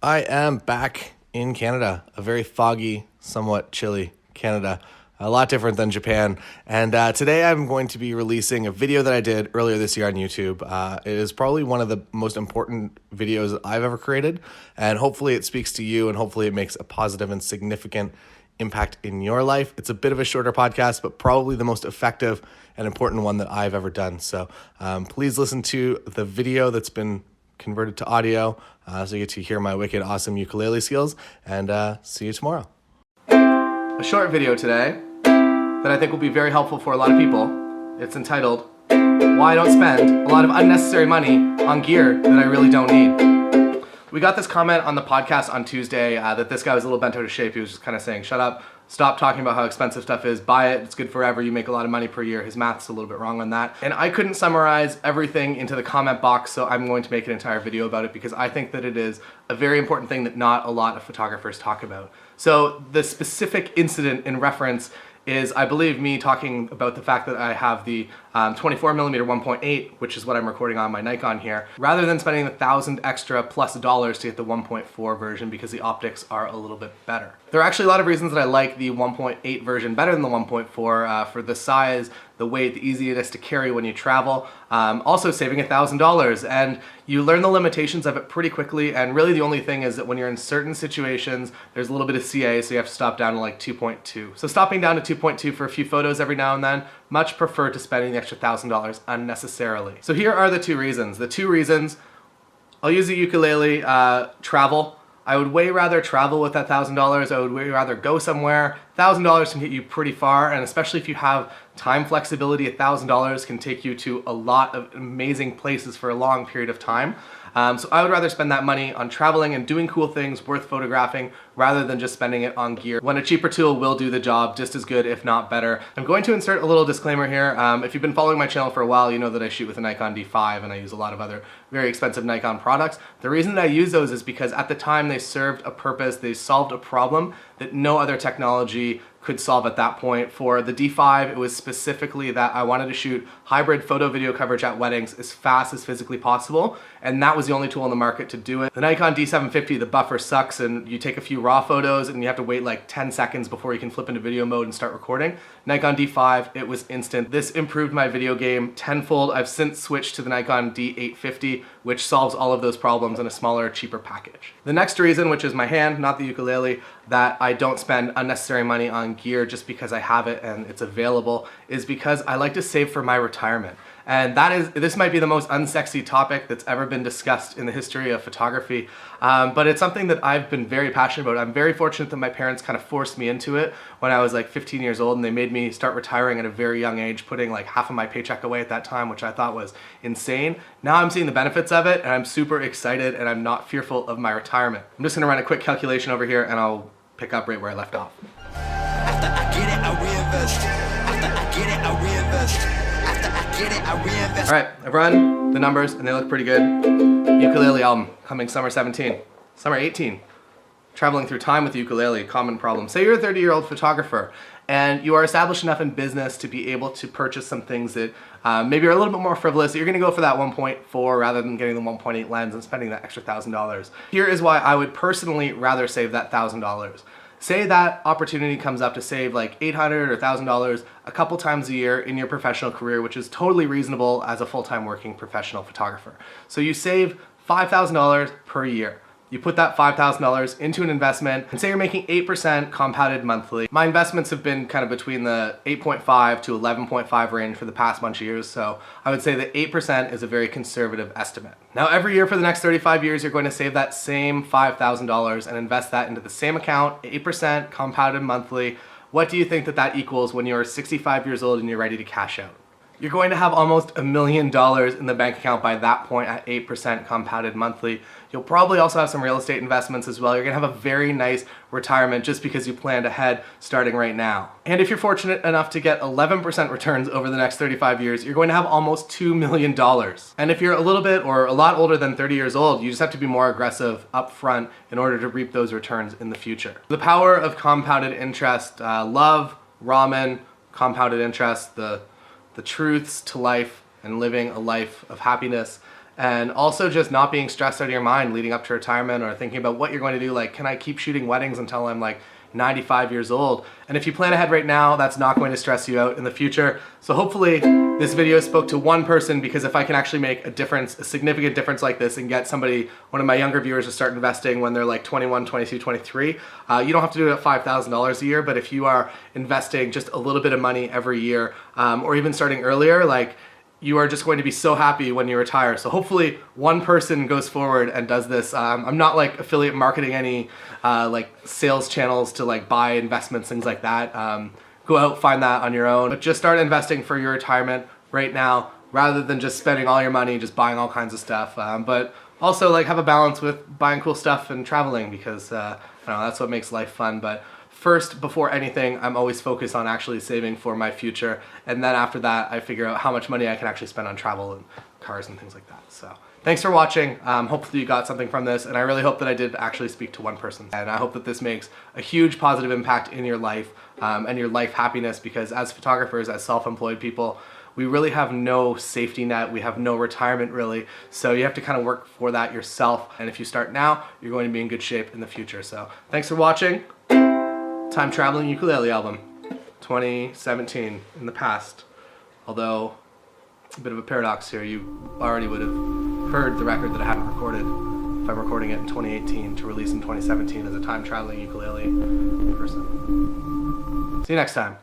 I am back in Canada, a very foggy, somewhat chilly Canada, a lot different than Japan. And today I'm going to be releasing a video that I did earlier this year on YouTube. It is probably one of the most important videos that I've ever created, and hopefully it speaks to you and hopefully it makes a positive and significant impact in your life. It's a bit of a shorter podcast, but probably the most effective and important one that I've ever done. So please listen to the video that's been converted to audio, so you get to hear my wicked awesome ukulele skills, and see you tomorrow. A short video today that I think will be very helpful for a lot of people. It's entitled, Why I Don't Spend a Lot of Unnecessary Money on Gear That I Really Don't Need. We got this comment on the podcast on Tuesday that this guy was a little bent out of shape. He was just kind of saying, shut up, stop talking about how expensive stuff is, buy it, it's good forever, you make a lot of money per year. His math's a little bit wrong on that. And I couldn't summarize everything into the comment box, so I'm going to make an entire video about it because I think that it is a very important thing that not a lot of photographers talk about. So the specific incident in reference is, I believe, me talking about the fact that I have the 24mm 1.8, which is what I'm recording on my Nikon here, rather than spending $1,000 extra plus dollars to get the 1.4 version because the optics are a little bit better. There are actually a lot of reasons that I like the 1.8 version better than the 1.4 for the size, the weight, the easy it is to carry when you travel, also saving $1,000, and you learn the limitations of it pretty quickly, and really the only thing is that when you're in certain situations, there's a little bit of CA, so you have to stop down to like 2.2. So stopping down to 2.2 for a few photos every now and then, much prefer to spending the extra $1,000 unnecessarily. So here are the two reasons. The two reasons, I'll use the ukulele, travel. I would way rather travel with that $1,000. I would way rather go somewhere. $1,000 can get you pretty far, and especially if you have time flexibility, $1,000 can take you to a lot of amazing places for a long period of time. So I would rather spend that money on traveling and doing cool things worth photographing rather than just spending it on gear, when a cheaper tool will do the job just as good, if not better. I'm going to insert a little disclaimer here. If you've been following my channel for a while, you know that I shoot with a Nikon D5 and I use a lot of other very expensive Nikon products. The reason that I use those is because at the time they served a purpose, they solved a problem that no other technology could solve at that point. For the D5, it was specifically that I wanted to shoot hybrid photo video coverage at weddings as fast as physically possible, and that was the only tool on the market to do it. The Nikon D750, the buffer sucks and you take a few raw photos and you have to wait like 10 seconds before you can flip into video mode and start recording. Nikon D5, it was instant. This improved my video game tenfold. I've since switched to the Nikon D850, which solves all of those problems in a smaller, cheaper package. The next reason, which is my hand, not the ukulele, that I don't spend unnecessary money on gear just because I have it and it's available, is because I like to save for my retirement. And this might be the most unsexy topic that's ever been discussed in the history of photography, but it's something that I've been very passionate about. I'm very fortunate that my parents kind of forced me into it when I was like 15 years old, and they made me start retiring at a very young age, putting like half of my paycheck away at that time, which I thought was insane. Now I'm seeing the benefits of it, and I'm super excited, and I'm not fearful of my retirement. I'm just gonna run a quick calculation over here, and I'll pick up right where I left off. After I get it, I reinvest. After I get it, I reinvest. After I get it, I reinvest. All right, I've run the numbers and they look pretty good. Ukulele album coming summer 17, summer 18. Traveling through time with the ukulele, common problem. Say you're a 30-year-old photographer and you are established enough in business to be able to purchase some things that maybe are a little bit more frivolous. You're gonna go for that 1.4 rather than getting the 1.8 lens and spending that extra $1,000. Here is why I would personally rather save that $1,000. Say that opportunity comes up to save like $800 or $1,000 a couple times a year in your professional career, which is totally reasonable as a full-time working professional photographer. So you save $5,000 per year. You put that $5,000 into an investment, and say you're making 8% compounded monthly. My investments have been kind of between the 8.5 to 11.5 range for the past bunch of years, so I would say that 8% is a very conservative estimate. Now every year for the next 35 years, you're going to save that same $5,000 and invest that into the same account, 8% compounded monthly. What do you think that that equals when you're 65 years old and you're ready to cash out? You're going to have almost $1 million in the bank account by that point at 8% compounded monthly. You'll probably also have some real estate investments as well. You're gonna have a very nice retirement just because you planned ahead starting right now. And if you're fortunate enough to get 11% returns over the next 35 years, you're going to have almost $2 million. And if you're a little bit or a lot older than 30 years old, you just have to be more aggressive up front in order to reap those returns in the future. The power of compounded interest, love, ramen, compounded interest, the truths to life and living a life of happiness And also just not being stressed out of your mind leading up to retirement or thinking about what you're going to do. Like, can I keep shooting weddings until I'm like 95 years old? And if you plan ahead right now, that's not going to stress you out in the future. So hopefully this video spoke to one person, because if I can actually make a difference, a significant difference like this, and get somebody, one of my younger viewers, to start investing when they're like 21, 22, 23, you don't have to do it at $5,000 a year, but if you are investing just a little bit of money every year, or even starting earlier, like, you are just going to be so happy when you retire. So hopefully one person goes forward and does this. I'm not like affiliate marketing any like sales channels to like buy investments, things like that. Go out, find that on your own. But just start investing for your retirement right now, rather than just spending all your money just buying all kinds of stuff. But also like have a balance with buying cool stuff and traveling, because I don't know, that's what makes life fun. But first, before anything, I'm always focused on actually saving for my future. And then after that, I figure out how much money I can actually spend on travel and cars and things like that. So thanks for watching. Hopefully you got something from this. And I really hope that I did actually speak to one person. And I hope that this makes a huge positive impact in your life and your life happiness, because as photographers, as self-employed people, we really have no safety net. We have no retirement really. So you have to kind of work for that yourself. And if you start now, you're going to be in good shape in the future. So thanks for watching. Time Traveling Ukulele Album 2017 in the past. Although a bit of a paradox here, you already would have heard the record that I haven't recorded if I'm recording it in 2018 to release in 2017 as a time traveling ukulele person. See you next time.